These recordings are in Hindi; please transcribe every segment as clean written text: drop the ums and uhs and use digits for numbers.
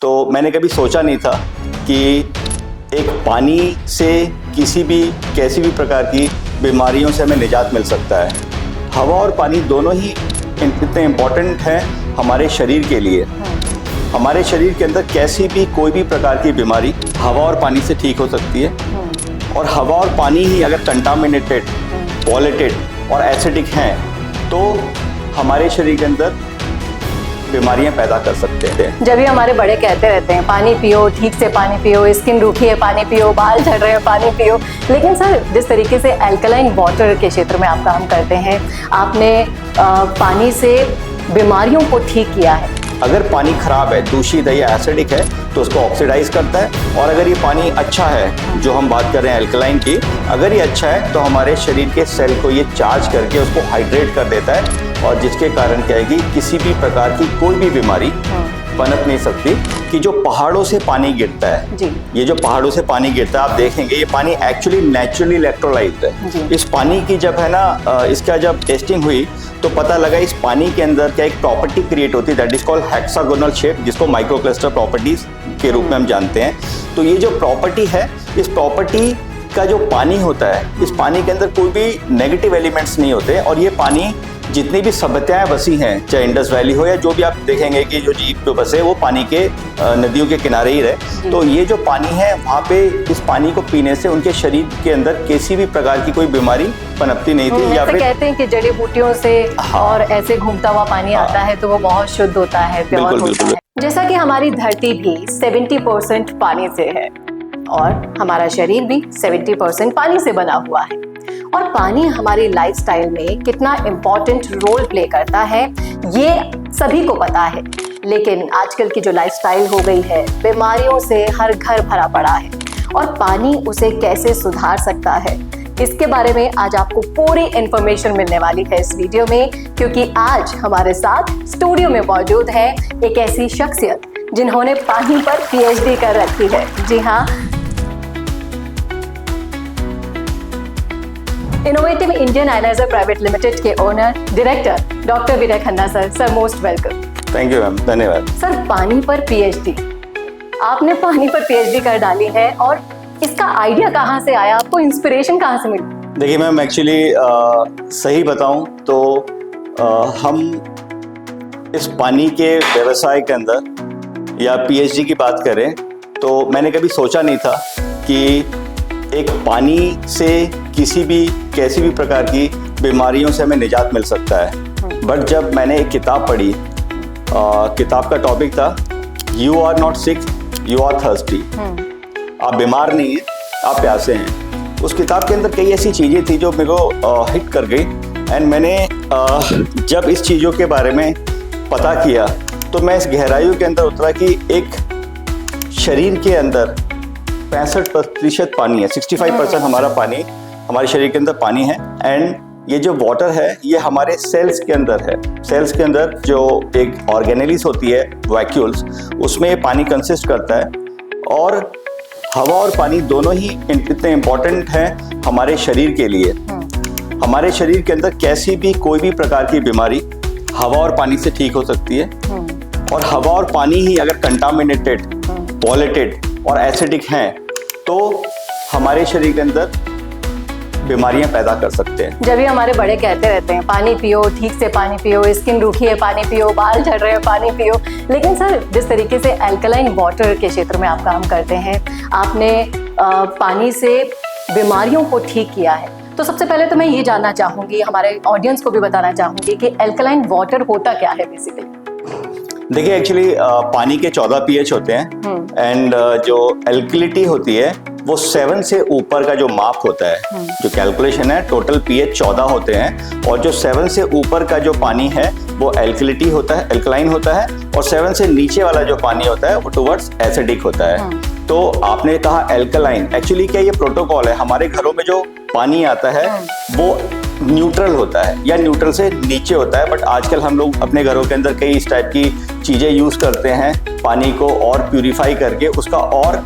तो मैंने कभी सोचा नहीं था कि एक पानी से किसी भी कैसी भी प्रकार की बीमारियों से हमें निजात मिल सकता है। हवा और पानी दोनों ही इतने इम्पोर्टेंट हैं हमारे शरीर के लिए। हमारे शरीर के अंदर कैसी भी कोई भी प्रकार की बीमारी हवा और पानी से ठीक हो सकती है। और हवा और पानी ही अगर कंटामिनेटेड, पॉल्यूटेड और एसिडिक हैं तो हमारे शरीर के अंदर बीमारियां पैदा कर सकते हैं। जब भी हमारे बड़े कहते रहते हैं पानी पियो, ठीक से पानी पियो, स्किन रूखी है पानी पियो, बाल झड़ रहे हैं पानी पियो, लेकिन सर जिस तरीके से अल्कलाइन वाटर के क्षेत्र में आप काम करते हैं, आपने पानी से बीमारियों को ठीक किया है। अगर पानी खराब है, दूषित है या एसिडिक है तो उसको ऑक्सीडाइज करता है। और अगर ये पानी अच्छा है, जो हम बात कर रहे हैं अल्कलाइन की, अगर ये अच्छा है तो हमारे शरीर के सेल को ये चार्ज करके उसको हाइड्रेट कर देता है, और जिसके कारण क्या है कि किसी भी प्रकार की कोई भी बीमारी पनप नहीं सकती। कि जो पहाड़ों से पानी गिरता है जी। ये जो पहाड़ों से पानी गिरता है, आप देखेंगे ये पानी एक्चुअली नेचुरली इलेक्ट्रोलाइज्ड है। इस पानी की जब है ना इसका जब टेस्टिंग हुई तो पता लगा इस पानी के अंदर क्या एक प्रॉपर्टी क्रिएट होती है, that is called hexagonal shape, जिसको माइक्रोक्लस्टर प्रॉपर्टीज के रूप में हम जानते हैं। तो ये जो प्रॉपर्टी है, इस प्रॉपर्टी का जो पानी होता है, इस पानी के अंदर कोई भी नेगेटिव एलिमेंट्स नहीं होते। और ये पानी जितनी भी सभ्यताएं बसी हैं, चाहे इंडस वैली हो या जो भी, आप देखेंगे कि जो जीव जो बसे वो पानी के नदियों के किनारे ही रहे। तो ये जो पानी है वहाँ पे इस पानी को पीने से उनके शरीर के अंदर किसी भी प्रकार की कोई बीमारी पनपती नहीं थी। या फिर कहते हैं कि जड़ी बूटियों से और ऐसे घूमता हुआ पानी आता है तो वो बहुत शुद्ध होता है, प्योर होता है। जैसा कि हमारी धरती भी 70% पानी से है और हमारा शरीर भी 70% पानी से बना हुआ है। और पानी हमारी लाइफस्टाइल में कितना इम्पोर्टेंट रोल प्ले करता है ये सभी को पता है, लेकिन आजकल की जो लाइफस्टाइल हो गई है, बीमारियों से हर घर भरा पड़ा है। और पानी उसे कैसे सुधार सकता है, इसके बारे में आज आपको पूरी इंफॉर्मेशन मिलने वाली है इस वीडियो में, क्योंकि आज हमारे साथ स्टूडियो में मौजूद है एक ऐसी शख्सियत जिन्होंने पानी पर PhD कर रखी है। जी हाँ, innovative Indian analyser private limited के owner director doctor Vinay Khanna sir. Sir most welcome. Thank you ma'am, धन्यवाद। सर पानी पर PhD, आपने पानी पर PhD कर डाली है, और इसका आइडिया कहाँ से आया, आपको इंस्पिरेशन कहाँ से मिली? देखिए मैम, एक्चुअली सही बताऊं तो हम इस पानी के व्यवसाय के अंदर या PhD की बात करें तो मैंने कभी सोचा नहीं था कि एक पानी से किसी भी कैसी भी प्रकार की बीमारियों से हमें निजात मिल सकता है। बट जब मैंने एक किताब पढ़ी, किताब का टॉपिक था you are not sick, you are thirsty. आप बीमार नहीं हैं, आप प्यासे हैं। उस किताब के अंदर कई ऐसी चीज़ें थी जो मेरे को हिट कर गई। एंड मैंने जब इस चीज़ों के बारे में पता किया तो मैं इस गहराइयों के अंदर उतरा कि एक शरीर के अंदर 65% पानी है, 65% हमारा पानी, हमारे शरीर के अंदर पानी है। एंड ये जो वाटर है ये हमारे सेल्स के अंदर है। सेल्स के अंदर जो एक ऑर्गेनेलिस होती है, वैक्यूल्स, उसमें ये पानी कंसिस्ट करता है। और हवा और पानी दोनों ही इतने इम्पोर्टेंट हैं हमारे शरीर के लिए। हमारे शरीर के अंदर कैसी भी कोई भी प्रकार की बीमारी हवा और पानी से ठीक हो सकती है। और हवा और पानी ही अगर कंटामिनेटेड, पॉल्यूटेड और एसिडिक हैं तो हमारे शरीर के अंदर बीमारियां पैदा कर सकते हैं। जब भी हमारे बड़े कहते रहते हैं पानी पियो, ठीक से पानी पियो, स्किन रूखी है पानी पियो, बाल झड़ रहे हैं पानी पियो, लेकिन सर जिस तरीके से अल्कलाइन वाटर के क्षेत्र में आप काम करते हैं, आपने पानी से बीमारियों को ठीक किया है। तो सबसे पहले तो मैं ये जानना चाहूंगी, हमारे ऑडियंस को भी बताना चाहूंगी कि अल्कलाइन वाटर होता क्या है बेसिकली। देखिए एक्चुअली पानी के 14 pH होते हैं। एंड जो एल्कलिटी होती है वो 7 से ऊपर का जो माप होता है, जो कैलकुलेशन है, टोटल pH 14 होते हैं। और जो 7 से ऊपर का जो पानी है वो एल्कलिटी होता है, एल्कलाइन होता है। और 7 से नीचे वाला जो पानी होता है वो टुवर्ड्स एसिडिक होता है। तो आपने कहा एल्कलाइन, एक्चुअली क्या ये प्रोटोकॉल है। हमारे घरों में जो पानी आता है वो न्यूट्रल होता है या न्यूट्रल से नीचे होता है। बट आजकल हम लोग अपने घरों के अंदर कई इस टाइप की चीज़ें यूज़ करते हैं, पानी को और प्यूरिफाई करके उसका और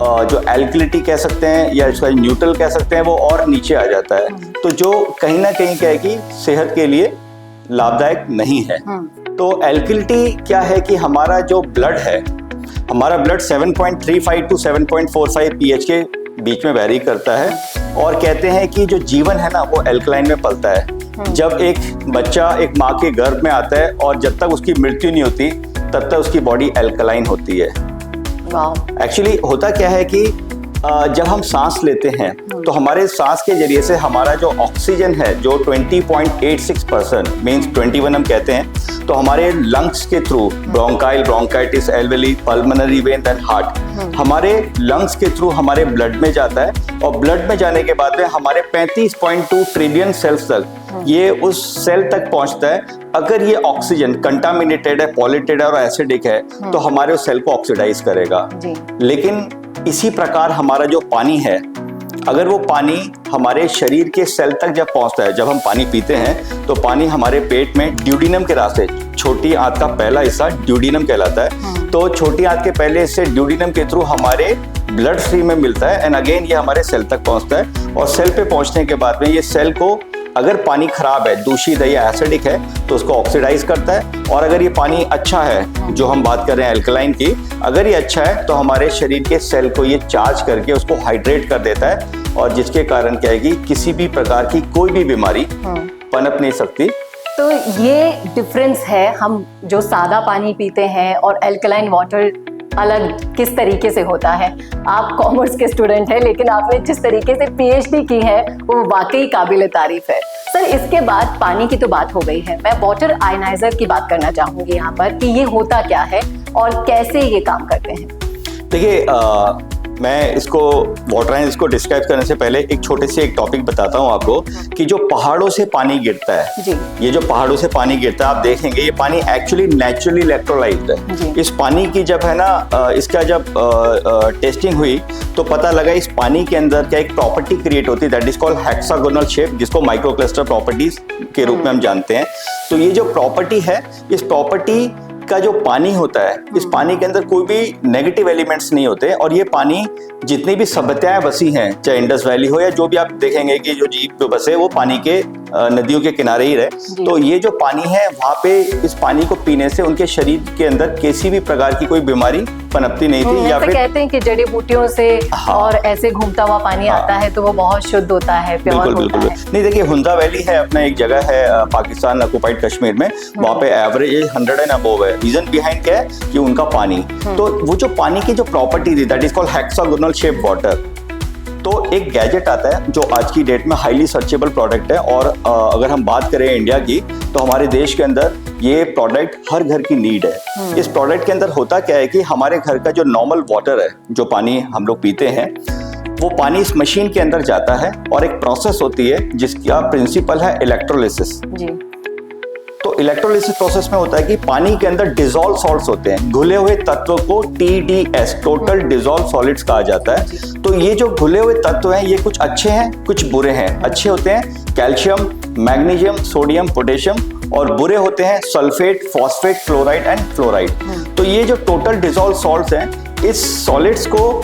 जो एल्कलिटी कह सकते हैं या इसका न्यूट्रल कह सकते हैं वो और नीचे आ जाता है। तो जो कहीं ना कहीं क्या है कि सेहत के लिए लाभदायक नहीं है। तो एल्कलिटी क्या है कि हमारा जो ब्लड है, हमारा ब्लड 7.35 टू 7.45 pH के बीच में वेरी करता है, और कहते हैं कि जो जीवन है ना वो एल्कलाइन में पलता है। जब एक बच्चा एक माँ के गर्भ में आता है और जब तक उसकी मृत्यु नहीं होती तब तक उसकी बॉडी एल्कलाइन होती है। एक्चुअली होता क्या है कि जब हम सांस लेते हैं तो हमारे सांस के जरिए से हमारा जो ऑक्सीजन है जो 20.86% मीन्स 21 हम कहते हैं, तो हमारे लंग्स के through bronchial, bronchitis, alveoli, pulmonary vein and heart, हमारे लंग्स के थ्रू हमारे ब्लड में जाता है, और ब्लड में जाने के बाद में हमारे 35.2 ट्रिलियन सेल्स तक ये उस सेल तक पहुंचता है। अगर ये ऑक्सीजन कंटामिनेटेड है, पॉल्यूटेड है और एसिडिक है तो हमारे उस सेल को ऑक्सीडाइज करेगा। लेकिन इसी प्रकार हमारा जो पानी है, अगर वो पानी हमारे शरीर के सेल तक जब पहुंचता है, जब हम पानी पीते हैं तो पानी हमारे पेट में ड्यूडिनम के रास्ते, छोटी आंत का पहला हिस्सा ड्यूडिनम कहलाता है, तो छोटी आंत के पहले हिस्से ड्यूडिनम के थ्रू हमारे ब्लड स्ट्रीम में मिलता है, एंड अगेन ये हमारे सेल तक पहुंचता है, और सेल पे पहुंचने के बाद में ये सेल को, अगर पानी खराब है, दूषित है या एसिडिक है तो उसको ऑक्सीडाइज करता है, और अगर ये पानी अच्छा है, जो हम बात कर रहे हैं एल्कलाइन की, अगर ये अच्छा है तो हमारे शरीर के सेल को ये चार्ज करके उसको हाइड्रेट कर देता है, और जिसके कारण क्या है कि किसी भी प्रकार की कोई भी बीमारी पनप नहीं सकती। तो ये डिफरेंस है, हम जो सादा पानी पीते हैं और एल्कलाइन वाटर अलग किस तरीके से होता है। आप कॉमर्स के स्टूडेंट हैं, लेकिन आपने जिस तरीके से पीएचडी की है वो वाकई काबिल तारीफ है। सर, इसके बाद पानी की तो बात हो गई है, मैं वाटर आयनाइजर की बात करना चाहूंगी यहाँ पर कि ये होता क्या है और कैसे ये काम करते हैं। देखिए, मैं इसको वाटर आयनाइजर को डिस्क्राइब करने से पहले एक छोटे से एक टॉपिक बताता हूँ आपको कि जो पहाड़ों से पानी गिरता है जी। ये जो पहाड़ों से पानी गिरता है, आप देखेंगे ये पानी एक्चुअली नेचुरली इलेक्ट्रोलाइज्ड है। इस पानी की जब है ना इसका जब टेस्टिंग हुई तो पता लगा इस पानी के अंदर क्या एक प्रॉपर्टी क्रिएट होती है, that is called hexagonal shape, जिसको माइक्रोक्लस्टर प्रॉपर्टीज के रूप में हम जानते हैं। तो ये जो प्रॉपर्टी है, इस प्रॉपर्टी का जो पानी होता है, इस पानी के अंदर कोई भी नेगेटिव एलिमेंट्स नहीं होते, और ये पानी जितनी भी सभ्यताएं बसी हैं, चाहे इंडस वैली हो या जो भी, आप देखेंगे कि जो जीव जो बसे वो पानी के नदियों के किनारे ही रहे, तो ये जो पानी है वहाँ पे इस पानी को पीने से उनके शरीर के अंदर किसी भी प्रकार की कोई बीमारी पनपती नहीं थी। या फिर कहते हैं कि जड़ी बूटियों से और ऐसे घूमता हुआ पानी आता है तो वो बहुत शुद्ध होता है, प्योर होता है। नहीं, देखिए हुंदा वैली है अपना, एक जगह है पाकिस्तान ऑक्युपाइड कश्मीर में, वहाँ पे एवरेज 100 एंड अबव है। रीजन बिहाइंड क्या है कि उनका पानी, तो वो जो पानी की जो प्रॉपर्टी थी that is called hexagonal shape water. तो एक गैजेट आता है जो आज की डेट में हाईली सर्चेबल प्रोडक्ट है, और अगर हम बात करें इंडिया की तो हमारे देश के अंदर ये प्रोडक्ट हर घर की नीड है। इस प्रोडक्ट के अंदर होता क्या है कि हमारे घर का जो नॉर्मल वाटर है, जो पानी हम लोग पीते हैं, वो पानी इस मशीन के अंदर जाता है और एक प्रोसेस होती है जिसका प्रिंसिपल है इलेक्ट्रोलिसिस। तो इलेक्ट्रोलिसिस प्रोसेस में होता है कि पानी के अंदर डिसॉल्व सॉल्ट्स होते हैं, घुले हुए तत्व को TDS, टोटल डिसॉल्व सॉलिड्स कहा जाता है। तो ये जो घुले हुए तत्व हैं ये कुछ अच्छे हैं कुछ बुरे हैं। अच्छे होते हैं कैल्शियम, मैग्नीशियम, सोडियम, पोटेशियम, और बुरे होते हैं sulphate, phosphate, chloride and fluoride. तो ये जो टोटल डिसॉल्व सॉल्ट्स हैं, इस सॉलिड्स को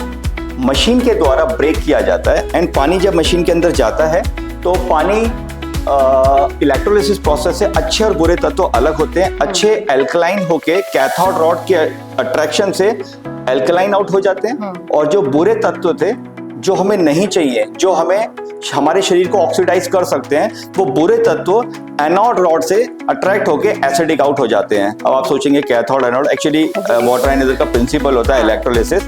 मशीन के द्वारा ब्रेक किया जाता है, एंड पानी जब मशीन के अंदर जाता है तो पानी इलेक्ट्रोलिसिस प्रोसेस से अच्छे और बुरे तत्व अलग होते हैं। अच्छे एल्कलाइन होके कैथोड रॉड के अट्रैक्शन से एल्कलाइन आउट हो जाते हैं, और जो बुरे तत्व थे जो हमें नहीं चाहिए, जो हमें हमारे शरीर को ऑक्सीडाइज कर सकते हैं, वो बुरे तत्व एनोड रॉड से अट्रैक्ट होके एसिडिक आउट हो जाते हैं। अब आप सोचेंगे cathode anode, actually water ioniser का प्रिंसिपल होता है इलेक्ट्रोलिसिस,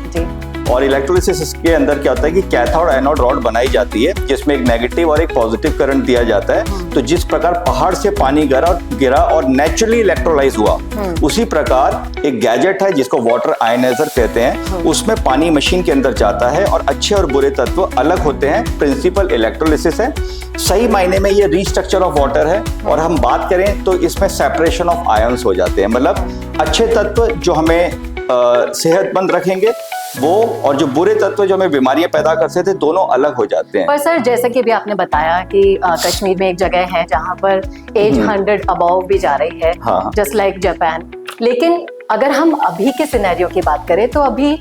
और इलेक्ट्रोलिसिस के अंदर क्या होता है कि कैथोड एनोड रॉड बनाई जाती है जिसमें एक नेगेटिव और एक पॉजिटिव करंट दिया जाता है। तो जिस प्रकार पहाड़ से पानी गिरा और नेचुरली इलेक्ट्रोलाइज हुआ, उसी प्रकार एक गैजेट है जिसको वाटर आयनाइजर कहते हैं, उसमें पानी मशीन के अंदर जाता है और अच्छे और बुरे तत्व अलग होते हैं। प्रिंसिपल इलेक्ट्रोलिसिस है, सही मायने में ये रीस्ट्रक्चर ऑफ वाटर है। और हम बात करें तो इसमें सेपरेशन ऑफ आयंस हो जाते हैं, मतलब अच्छे तत्व जो हमें सेहतमंद रखेंगे वो, और जो बुरे तत्व जो हमें बीमारियां पैदा कर सकते थे, दोनों अलग हो जाते हैं। पर सर, जैसा कि अभी आपने बताया कि कश्मीर में एक जगह है जहाँ पर एज 100 अबव भी जा रही है, जस्ट लाइक जापान। लेकिन अगर हम अभी के सिनेरियो की बात करें तो अभी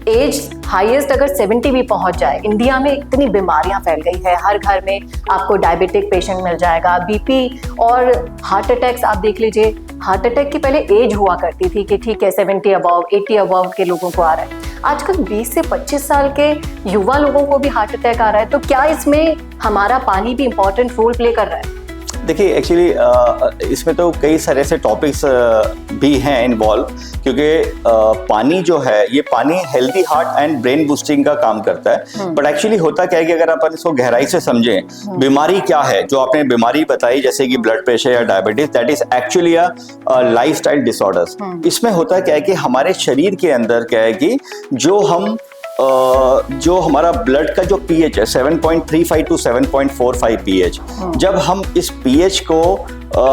एज हाईएस्ट अगर 70 भी पहुंच जाए, इंडिया में इतनी बीमारियां फैल गई है, हर घर में आपको डायबिटिक पेशेंट मिल जाएगा, बीपी और हार्ट अटैक्स आप देख लीजिए हार्ट अटैक की पहले एज हुआ करती थी कि ठीक है 70 अबव 80 अबव के लोगों को आ रहा है, आजकल 20 से 25 साल के युवा लोगों को भी हार्ट अटैक आ रहा है। तो क्या इसमें हमारा पानी भी इम्पोर्टेंट रोल प्ले कर रहा है? देखिए एक्चुअली इसमें तो कई सारे ऐसे टॉपिक्स भी हैं इन्वॉल्व, क्योंकि पानी जो है ये पानी healthy heart and brain boosting का काम करता है। बट एक्चुअली होता क्या है कि अगर अपन इसको गहराई से समझें, बीमारी क्या है जो आपने बीमारी बताई जैसे कि ब्लड प्रेशर या diabetes, that is actually a lifestyle disorders. इसमें होता क्या है कि हमारे शरीर के अंदर क्या है कि जो हमारा ब्लड का जो पीएच है 7.35 टू 7.45 पीएच, जब हम इस पीएच को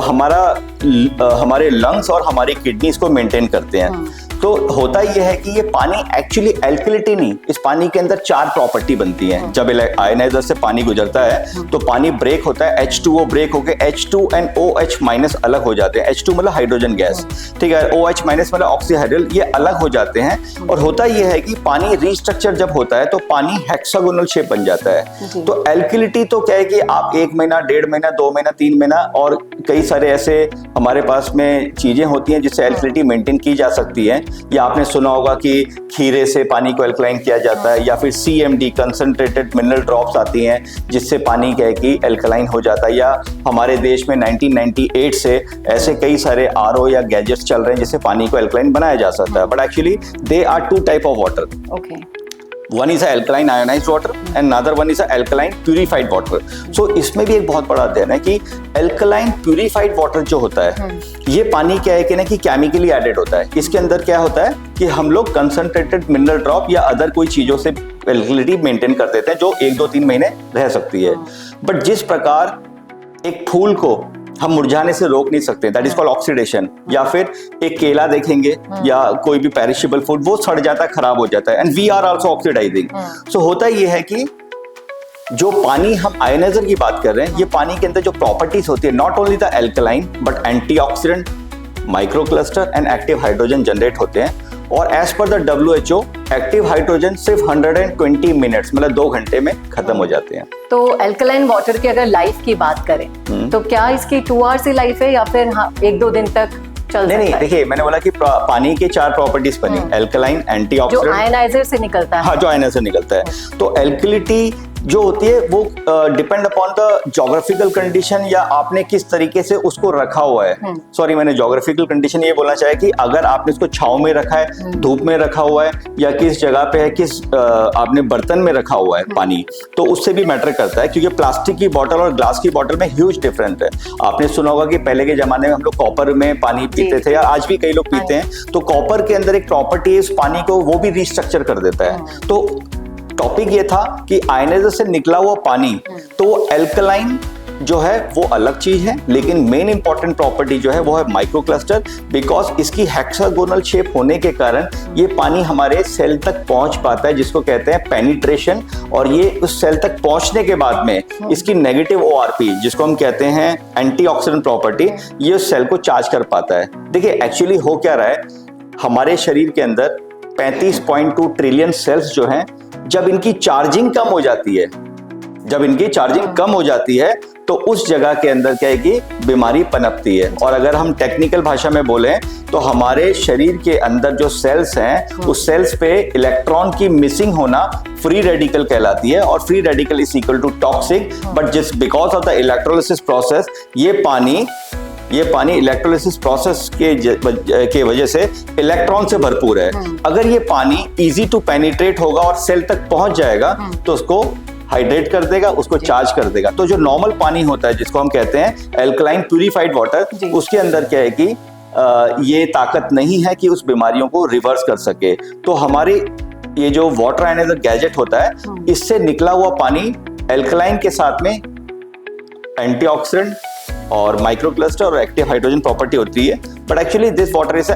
हमारे लंग्स और हमारी किडनीज को मेंटेन करते हैं, तो होता यह है कि ये पानी एक्चुअली एल्कलिटी नहीं, इस पानी के अंदर 4 प्रॉपर्टी बनती हैं। जब आयनाइजर से पानी गुजरता है तो पानी ब्रेक होता है, H2O ब्रेक होकर H2 एंड OH माइनस अलग हो जाते हैं। H2 मतलब हाइड्रोजन गैस, ठीक है, OH माइनस मतलब ऑक्सीहाइड्रल, ये अलग हो जाते हैं। और होता यह है कि पानी रीस्ट्रक्चर जब होता है तो पानी हेक्सागोनल शेप बन जाता है। तो एल्कलिटी तो क्या है कि आप 1 महीना, 1.5 महीना, 2 महीना, 3 महीना और कई सारे ऐसे हमारे पास में चीजें होती हैं जिससे एल्कलिटी मेंटेन की जा सकती है। या आपने सुना होगा कि खीरे से पानी को एल्कलाइन किया जाता है, या फिर CMD कंसंट्रेटेड मिनरल ड्रॉप्स आती हैं जिससे पानी क्या है कि एल्कलाइन हो जाता है। या हमारे देश में 1998 से ऐसे कई सारे RO या गैजेट्स चल रहे हैं जिससे पानी को एल्कलाइन बनाया जा सकता है। But actually they are 2 type of water. Okay, One is a alkaline ionized water and another one is a alkaline purified water. So इसमें भी एक बहुत बड़ा अध्ययन है कि alkaline purified water जो होता है, ये पानी क्या है कि ना कि केमिकली एडेड होता है। इसके अंदर क्या होता है कि हम लोग कंसंट्रेटेड मिनरल ड्रॉप या अदर कोई चीजों से एल्कलिटी मेंटेन कर देते हैं जो 1, 2, 3 महीने रह सकती है। बट जिस प्रकार एक फूल को हम मुरझाने से रोक नहीं सकते, दैट इज कॉल्ड ऑक्सीडेशन। या फिर एक केला देखेंगे या कोई भी पेरिशेबल फूड, वो सड़ जाता है, खराब हो जाता है, and we are also oxidising. So होता ये है कि जो पानी हम आयनाइजर की बात कर रहे हैं, ये पानी के अंदर जो प्रॉपर्टीज होती है, not only the alkaline but antioxidant, microcluster and active hydrogen generate होते हैं। और as per the WHO active hydrogen सिर्फ 120 मिनट्स मतलब 2 घंटे में खत्म हो जाते हैं। तो अल्कलाइन वाटर की अगर लाइफ की बात करें तो क्या इसकी 2 आवर्स ही लाइफ है या फिर 1-2 दिन तक चल सकता है? नहीं, देखिए मैंने बोला कि पानी के 4 प्रॉपर्टीज बनी, एल्कलाइन, एंटीऑक्सीडेंट, जो आयनाइजर से निकलता है। हाँ, जो आयनाइजर से निकलता है। तो एल्कलिटी जो होती है वो depend upon the geographical condition या आपने किस तरीके से उसको रखा हुआ है। सॉरी, मैंने ज्योग्राफिकल कंडीशन ये बोलना चाहे कि अगर आपने इसको छांव में रखा है, धूप में रखा हुआ है, या किस जगह पे है, किस आपने बर्तन में रखा हुआ है पानी, तो उससे भी मैटर करता है। क्योंकि प्लास्टिक की बोतल और ग्लास की बोतल में ह्यूज डिफरेंस है। आपने सुना होगा कि पहले के जमाने में हम लोग कॉपर में पानी पीते थे, या आज भी कई लोग पीते हैं। तो कॉपर के अंदर एक प्रॉपर्टी है, इस पानी को वो भी रिस्ट्रक्चर कर देता है। तो टॉपिक ये था कि आयनाइजर से निकला हुआ पानी, तो वो एल्कलाइन जो है वो अलग चीज है, लेकिन मेन इंपॉर्टेंट प्रॉपर्टी जो है वो है माइक्रोक्लस्टर। बिकॉज इसकी हेक्सागोनल शेप होने के कारण ये पानी हमारे सेल तक पहुंच पाता है, जिसको कहते हैं पेनिट्रेशन। और ये उस सेल तक पहुंचने के बाद में इसकी नेगेटिव ORP, जिसको हम कहते हैं एंटीऑक्सीडेंट प्रॉपर्टी, ये उस सेल को चार्ज कर पाता है। देखिए एक्चुअली हो क्या रहा है, हमारे शरीर के अंदर 35.2 ट्रिलियन सेल्स जो हैं, जब इनकी चार्जिंग कम हो जाती है, तो उस जगह के अंदर क्या है कि बीमारी पनपती है। और अगर हम टेक्निकल भाषा में बोलें तो हमारे शरीर के अंदर जो सेल्स हैं, उस सेल्स पे इलेक्ट्रॉन की मिसिंग होना फ्री रेडिकल कहलाती है। और free radical is equal to toxic. But जिस because of the electrolysis process, ये पानी इलेक्ट्रोलिसिस प्रोसेस के वजह से इलेक्ट्रॉन से भरपूर है। अगर ये पानी इजी टू पेनिट्रेट होगा और सेल तक पहुंच जाएगा तो उसको हाइड्रेट कर देगा, उसको चार्ज कर देगा। तो जो नॉर्मल पानी होता है, जिसको हम कहते हैं एल्कलाइन प्यूरिफाइड वाटर, उसके अंदर क्या है कि ये ताकत नहीं है कि उस बीमारियों को रिवर्स कर सके। तो हमारे ये जो वाटर आयनाइजर गैजेट होता है, इससे निकला हुआ पानी एल्कलाइन के साथ में एंटीऑक्सीडेंट और माइक्रोक्लस्टर और एक्टिव हाइड्रोजन प्रॉपर्टी होती है। But actually this water is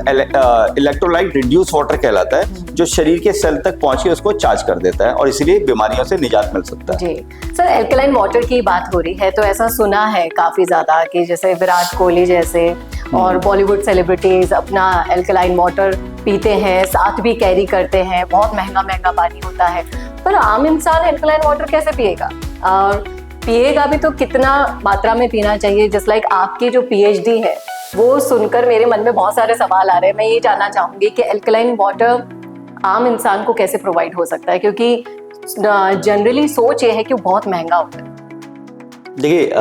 electrolyte reduce water कहलाता है, जो शरीर के सेल तक पहुंच के उसको चार्ज कर देता है, और इसीलिए बीमारियों से निजात मिल सकता है। जी सर, एल्कलाइन वाटर की बात हो रही है तो ऐसा सुना है काफी ज्यादा कि जैसे विराट कोहली जैसे और बॉलीवुड सेलिब्रिटीज अपना एल्कलाइन वाटर पीते हैं, साथ भी कैरी करते हैं। बहुत महंगा पानी होता है, पर आम इंसान एल्कलाइन वाटर कैसे पिएगा? और पिएगा भी तो कितना मात्रा में पीना चाहिए? जस्ट लाइक आपकी जो PhD है वो सुनकर मेरे मन में बहुत सारे सवाल आ रहे हैं। मैं ये जानना चाहूंगी कि अल्कलाइन वाटर आम इंसान को कैसे प्रोवाइड हो सकता है, क्योंकि जनरली सोच ये है कि वो बहुत महंगा होता है। देखिए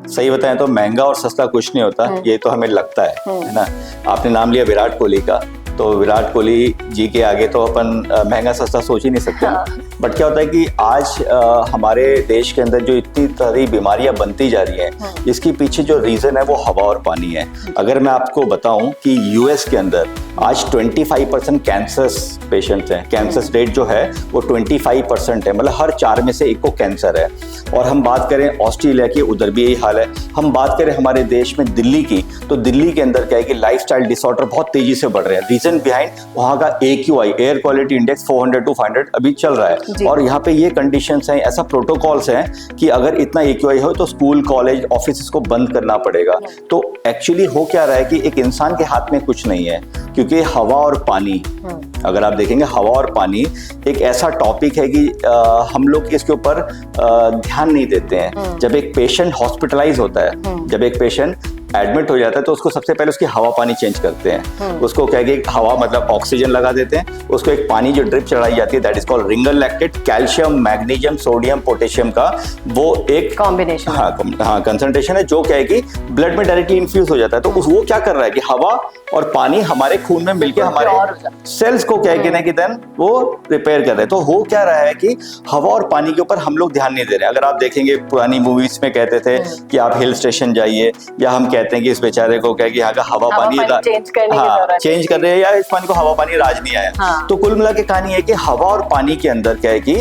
सही बताएं तो महंगा और सस्ता कुछ नहीं होता, ये तो हमें लगता है ना। आपने नाम लिया विराट कोहली का, तो विराट कोहली जी के आगे तो अपन महंगा सस्ता सोच ही नहीं सकते। हाँ। बट क्या होता है कि आज हमारे देश के अंदर जो इतनी सारी बीमारियां बनती जा रही हैं, इसके पीछे जो रीजन है वो हवा और पानी है। अगर मैं आपको बताऊं कि यूएस के अंदर आज 25% कैंसर पेशेंट्स हैं, कैंसर रेट जो है वो 25% है, मतलब हर 4 में से 1 को कैंसर है। और हम बात करें ऑस्ट्रेलिया की, उधर भी यही हाल है। हम बात करें हमारे देश में दिल्ली की, तो दिल्ली के अंदर क्या है कि लाइफस्टाइल डिसऑर्डर बहुत तेजी से बढ़ रहे हैं। रीजन बिहाइंड वहाँ का AQI, air quality index 400 to 500 अभी चल रहा है। और यहाँ पे ये कंडीशंस हैं, ऐसा प्रोटोकॉल्स हैं कि अगर इतना AQI हो तो स्कूल, कॉलेज, ऑफिस को बंद करना पड़ेगा। तो एक्चुअली हो क्या रहा है कि एक इंसान के हाथ में कुछ नहीं है, क्योंकि हवा और पानी, अगर आप देखेंगे हवा और पानी एक ऐसा टॉपिक है कि हम लोग इसके ऊपर ध्यान नहीं देते हैं। जब एक पेशेंट हॉस्पिटलाइज होता है, जब एक पेशेंट एडमिट हो जाता है, तो उसको सबसे पहले उसकी हवा पानी चेंज करते हैं। उसको क्या है कि हवा मतलब ऑक्सीजन लगा देते हैं, उसको एक पानी जो ड्रिप चढ़ाई जाती है, that is called Ringer lactate, calcium, magnesium, sodium, potassium का वो एक कॉम्बिनेशन, हाँ कंसंट्रेशन है, जो क्या है कि ब्लड में डायरेक्टली इन्फ्यूज हो जाता है। तो वो क्या कर रहा है कि हवा और पानी हमारे खून में मिलकर हमारे सेल्स को क्या है कि देन वो रिपेयर कर रहे हैं। तो हो क्या रहा है कि हवा और पानी के ऊपर हम लोग ध्यान नहीं दे रहे हैं। अगर आप देखेंगे पुरानी मूवीज में कहते थे कि आप हिल स्टेशन जाइए, या हम कहते हैं कि इस बेचारे को क्या कि यहाँ का हवा पानी चेंज कर रहे हैं, या इस पानी को हवा पानी राज नहीं आया। तो कुल मिला के कहानी है कि हवा और पानी के अंदर क्या है कि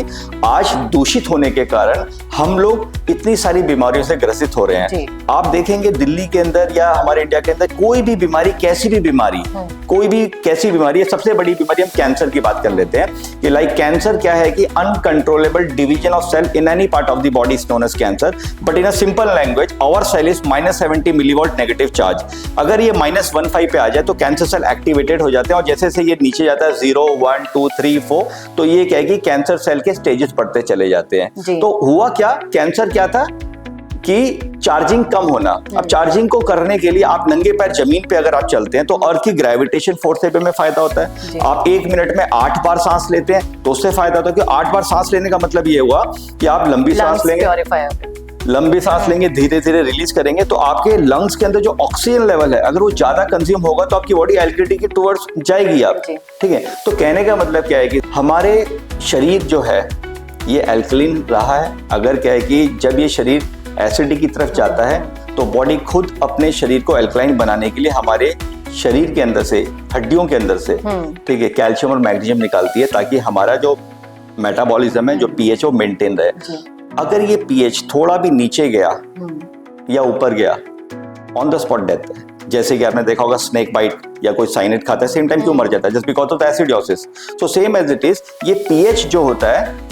आज दूषित होने के कारण हम लोग इतनी सारी बीमारियों से ग्रसित हो रहे हैं। आप देखेंगे दिल्ली के अंदर या हमारे इंडिया के अंदर कोई भी बीमारी, कैसी भी बीमारी, कोई भी कैसी बीमारी है, सबसे बड़ी बीमारी हम कैंसर की बात कर लेते हैं कि लाइक कैंसर क्या है कि uncontrollable division of cell in any part of the body is known as cancer. But in a simple language our cell is -70 millivolt negative charge. अगर ये -15 पे आ जाए तो कैंसर सेल एक्टिवेटेड हो जाते हैं, और जैसे से ये नीचे जाता है 0, 1, 2, 3, 4, तो ये क्या है कि कैंसर सेल के स्टेजेस बढ़ते चले जाते हैं। तो हुआ क्या, कैंसर क्या था कि चार्जिंग कम होना। अब चार्जिंग को करने के लिए आप नंगे पैर जमीन पे अगर आप चलते हैं तो अर्थ की ग्रेविटेशन फोर्स से में फायदा होता है। आप 1 मिनट में 8 बार सांस लेते हैं तो उससे फायदा होता है, कि 8 बार सांस लेने का मतलब ये हुआ कि आप लंबी सांस लेंगे, धीरे धीरे रिलीज करेंगे, तो आपके लंग्स के अंदर जो ऑक्सीजन लेवल है अगर वो ज्यादा कंज्यूम होगा तो आपकी बॉडी एल्कलिनिटी के टुवर्ड्स जाएगी आप, ठीक है। तो कहने का मतलब क्या है कि हमारे शरीर जो है ये एल्कलिन रहा है। अगर क्या है कि जब ये शरीर एसिडिक की तरफ जाता है तो बॉडी खुद अपने शरीर को एल्कलाइन बनाने के लिए हमारे शरीर के अंदर से, हड्डियों के अंदर से, ठीक है, कैल्शियम और मैग्नीशियम निकालती है, ताकि हमारा जो मेटाबॉलिज्म है, जो पीएच वो मेंटेन रहे। अगर ये पीएच थोड़ा भी नीचे गया या ऊपर गया, ऑन द स्पॉट डेथ है। जैसे कि आपने देखा होगा स्नेक बाइट या कोई साइनेट खाता है, सेम टाइम क्यों मर जाता है, just because of acidosis. So same as it is, ये पीएच जो होता है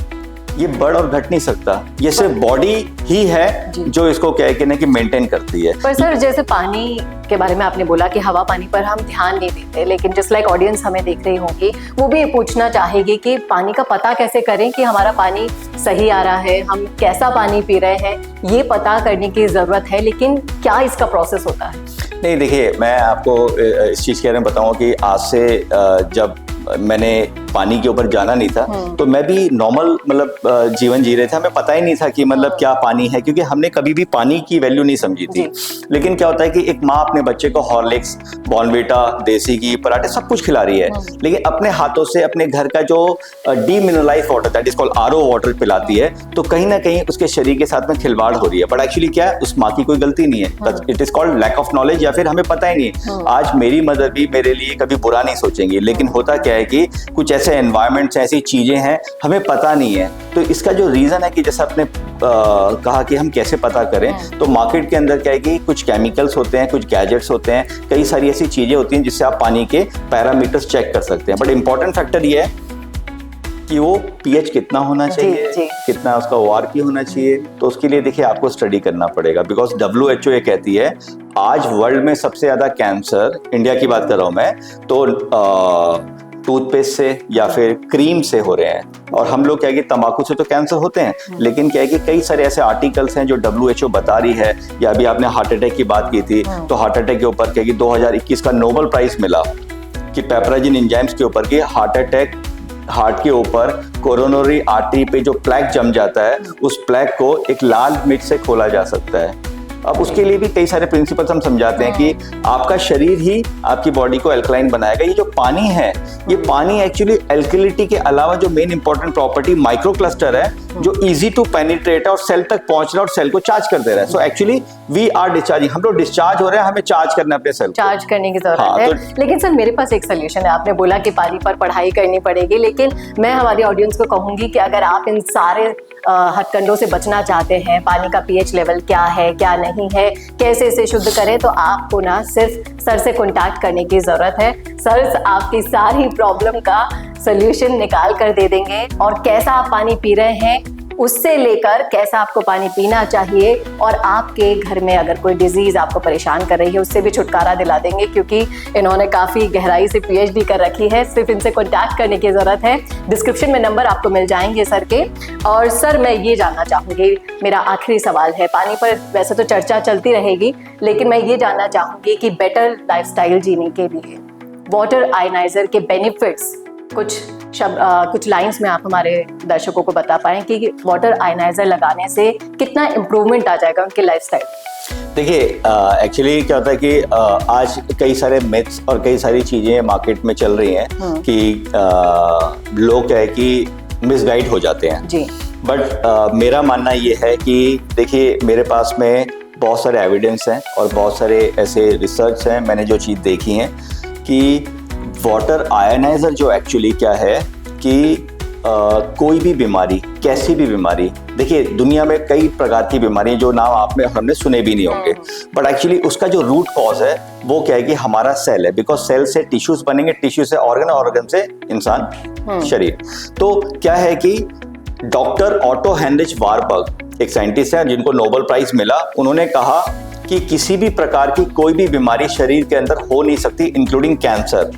ये बढ़ और घट नहीं सकता, ये सिर्फ बॉडी ही है जो इसको क्या है कि मेंटेन करती है। पर सर जैसे पानी के बारे में आपने बोला कि हवा पानी पर हम ध्यान नहीं देते, लेकिन जस्ट लाइक ऑडियंस हमें देख रही होगी, वो भी ये पूछना चाहेगी कि पानी का पता कैसे करें कि हमारा पानी सही आ रहा है, हम कैसा पानी पी रहे हैं, ये पता करने की जरूरत है, लेकिन क्या इसका प्रोसेस होता है? नहीं देखिए, मैं आपको इस चीज के बारे में बताऊं कि आज से जब मैंने पानी के ऊपर जाना नहीं था तो मैं भी नॉर्मल मतलब जीवन जी रहे थे, हमें पता ही नहीं था कि मतलब क्या पानी है, क्योंकि हमने कभी भी पानी की वैल्यू नहीं समझी थी। लेकिन क्या होता है कि एक माँ अपने बच्चे को हॉर्लिक्स, बॉर्नविटा, देसी घी, पराठे सब कुछ खिला रही है, लेकिन अपने हाथों से अपने घर का जो demineralised water, that is called RO water पिलाती है, तो कहीं ना कहीं उसके शरीर के साथ में खिलवाड़ हो रही है। बट एक्चुअली क्या है, उस माँ की कोई गलती नहीं है, it is called lack of knowledge, या फिर हमें पता ही नहीं। आज मेरी मदर भी मेरे लिए कभी बुरा नहीं सोचेंगी, लेकिन होता क्या है कि कुछ ऐसे एनवायरमेंट्स, ऐसी चीजें हैं हमें पता नहीं है। तो इसका जो रीजन है कि जैसे आपने कहा कि हम कैसे पता करें, तो मार्केट के अंदर क्या है कि कुछ केमिकल्स होते हैं, कुछ गैजेट्स होते हैं, कई सारी ऐसी चीजें होती हैं जिससे आप पानी के पैरामीटर्स चेक कर सकते हैं। बट इंपॉर्टेंट फैक्टर ये है कि वो पीएच कितना होना चाहिए, कितना उसका ORP होना चाहिए। तो उसके लिए देखिए आपको स्टडी करना पड़ेगा, बिकॉज WHO ये कहती है आज वर्ल्ड में सबसे ज्यादा कैंसर, इंडिया की बात कर रहा हूं मैं, तो टूथपेस्ट से या फिर क्रीम से हो रहे हैं। और हम लोग क्या है कि तंबाकू से तो कैंसर होते हैं, लेकिन क्या है कि कई सारे ऐसे आर्टिकल्स हैं जो WHO बता रही है, या अभी आपने हार्ट अटैक की बात की थी, तो हार्ट अटैक के ऊपर क्या है कि 2021 का नोबेल प्राइज मिला कि पेपराजिन एंजाइम्स के ऊपर कि हार्ट के ऊपर कोरोनरी आर्टरी पे जो प्लेक जम जाता है, उस प्लेक को एक लाल मिर्च से खोला जा सकता है। अब उसके लिए भी कई सारे प्रिंसिपल्स हम समझाते हैं कि आपका शरीर ही आपकी बॉडी को एल्कलाइन बनाएगा। ये जो पानी है, ये पानी एक्चुअली एल्कलिटी के अलावा जो main important property micro cluster है, जो इजी टू पेनिट्रेट है और सेल तक पहुंच रहा है और सेल को चार्ज कर दे रहा है। So actually we are discharging, हम लोग डिस्चार्ज हो रहे हैं, हमें चार्ज करना है अपने सेल को, चार्ज करने की जरूरत है। लेकिन सर मेरे पास एक सोल्यूशन है। आपने बोला कि पानी पर पढ़ाई करनी पड़ेगी, लेकिन मैं हमारी ऑडियंस को कहूंगी कि अगर आप इन सारे हथकंडों से बचना चाहते हैं, पानी का पीएच लेवल क्या है क्या नहीं है, कैसे इसे शुद्ध करें, तो आपको ना सिर्फ सर से कॉन्टैक्ट करने की जरूरत है। सर आपकी सारी प्रॉब्लम का सोल्यूशन निकाल कर दे देंगे, और कैसा आप पानी पी रहे हैं उससे लेकर कैसा आपको पानी पीना चाहिए, और आपके घर में अगर कोई डिजीज आपको परेशान कर रही है उससे भी छुटकारा दिला देंगे, क्योंकि इन्होंने काफी गहराई से PhD कर रखी है। सिर्फ इनसे कॉन्टैक्ट करने की जरूरत है। डिस्क्रिप्शन में नंबर आपको मिल जाएंगे सर के। और सर मैं ये जानना चाहूंगी, मेरा आखिरी सवाल है, पानी पर वैसे तो चर्चा चलती रहेगी, लेकिन मैं ये जानना चाहूंगी कि बेटर लाइफस्टाइल जीने के लिए वाटर आयनाइजर के बेनिफिट्स कुछ लाइंस में आप हमारे दर्शकों को बता पाएं कि वाटर आयनाइजर लगाने से कितना इम्प्रूवमेंट आ जाएगा उनकी लाइफस्टाइल। देखिए एक्चुअली क्या होता है कि आज कई सारे मिथ्स और कई सारी चीजें मार्केट में चल रही हैं कि लोग क्या है कि मिसगाइड हो जाते हैं जी। बट मेरा मानना ये है कि देखिए मेरे पास में बहुत सारे एविडेंस हैं और बहुत सारे ऐसे रिसर्च हैं, मैंने जो चीज़ देखी हैं कि वाटर आयनाइजर जो एक्चुअली क्या है कि कोई भी बीमारी, कैसी भी बीमारी, देखिए दुनिया में कई प्रकार की बीमारियां जो नाम हमने सुने भी नहीं होंगे, बट एक्चुअली उसका जो रूट कॉज है वो क्या है कि हमारा सेल है। बिकॉज सेल से टिश्यूज बनेंगे, टिश्यू से ऑर्गन, ऑर्गन से इंसान शरीर। तो क्या है कि डॉक्टर ऑटो हेनरिच वारबर्ग एक साइंटिस्ट है जिनको नोबेल प्राइज मिला, उन्होंने कहा कि किसी भी प्रकार की कोई भी बीमारी शरीर के अंदर हो नहीं सकती, इंक्लूडिंग कैंसर।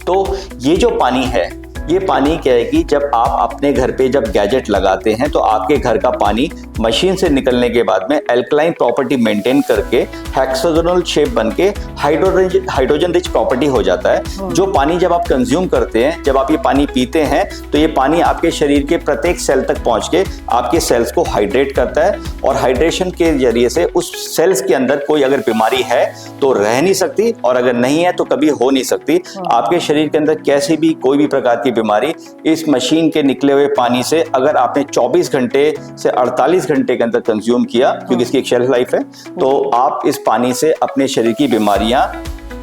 तो ये जो पानी है, ये पानी क्या है कि जब आप अपने घर पे जब गैजेट लगाते हैं तो आपके घर का पानी मशीन से निकलने के बाद में एल्कलाइन प्रॉपर्टी मेंटेन करके हेक्सागोनल शेप बन के हाइड्रोजन रिच प्रॉपर्टी हो जाता है। जो पानी जब आप कंज्यूम करते हैं, जब आप ये पानी पीते हैं, तो ये पानी आपके शरीर के प्रत्येक सेल तक पहुंच के आपके सेल्स को हाइड्रेट करता है, और हाइड्रेशन के जरिए से उस सेल्स के अंदर कोई अगर बीमारी है तो रह नहीं सकती, और अगर नहीं है तो कभी हो नहीं सकती। आपके शरीर के अंदर कैसी भी कोई भी प्रकार की बीमारी इस मशीन के निकले हुए पानी से अगर आपने 24 घंटे से 48 घंटे के अंदर कंज्यूम किया, क्योंकि इसकी एक शेल्फ लाइफ है, तो आप इस पानी से अपने शरीर की बीमारियां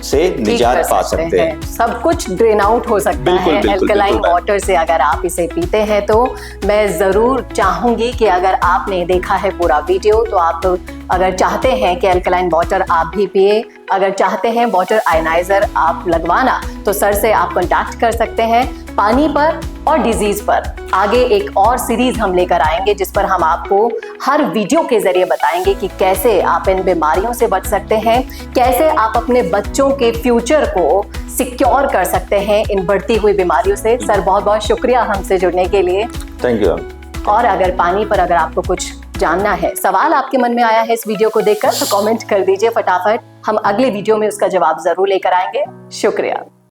से निजात पा सकते हैं। सब कुछ ड्रेन आउट हो सकता है एल्कलाइन वाटर से अगर आप इसे पीते हैं। तो मैं जरूर चाहूंगी कि अगर आपने देखा है पूरा वीडियो, तो आप अगर चाहते हैं कि एल्कलाइन वाटर आप भी पिए, अगर चाहते हैं वाटर आयनाइजर आप लगवाना, तो सर से आप कांटेक्ट कर सकते हैं। पानी पर और डिजीज पर आगे एक और सीरीज हम लेकर आएंगे, जिस पर हम आपको हर वीडियो के जरिए बताएंगे कि कैसे आप इन बीमारियों से बच सकते हैं, कैसे आप अपने बच्चों के फ्यूचर को सिक्योर कर सकते हैं इन बढ़ती हुई बीमारियों से। सर बहुत बहुत शुक्रिया हमसे जुड़ने के लिए। Thank you. और अगर पानी पर अगर आपको कुछ जानना है, सवाल आपके मन में आया है इस वीडियो को देखकर, तो कमेंट कर दीजिए फटाफट। हम अगले वीडियो में उसका जवाब जरूर लेकर आएंगे। शुक्रिया।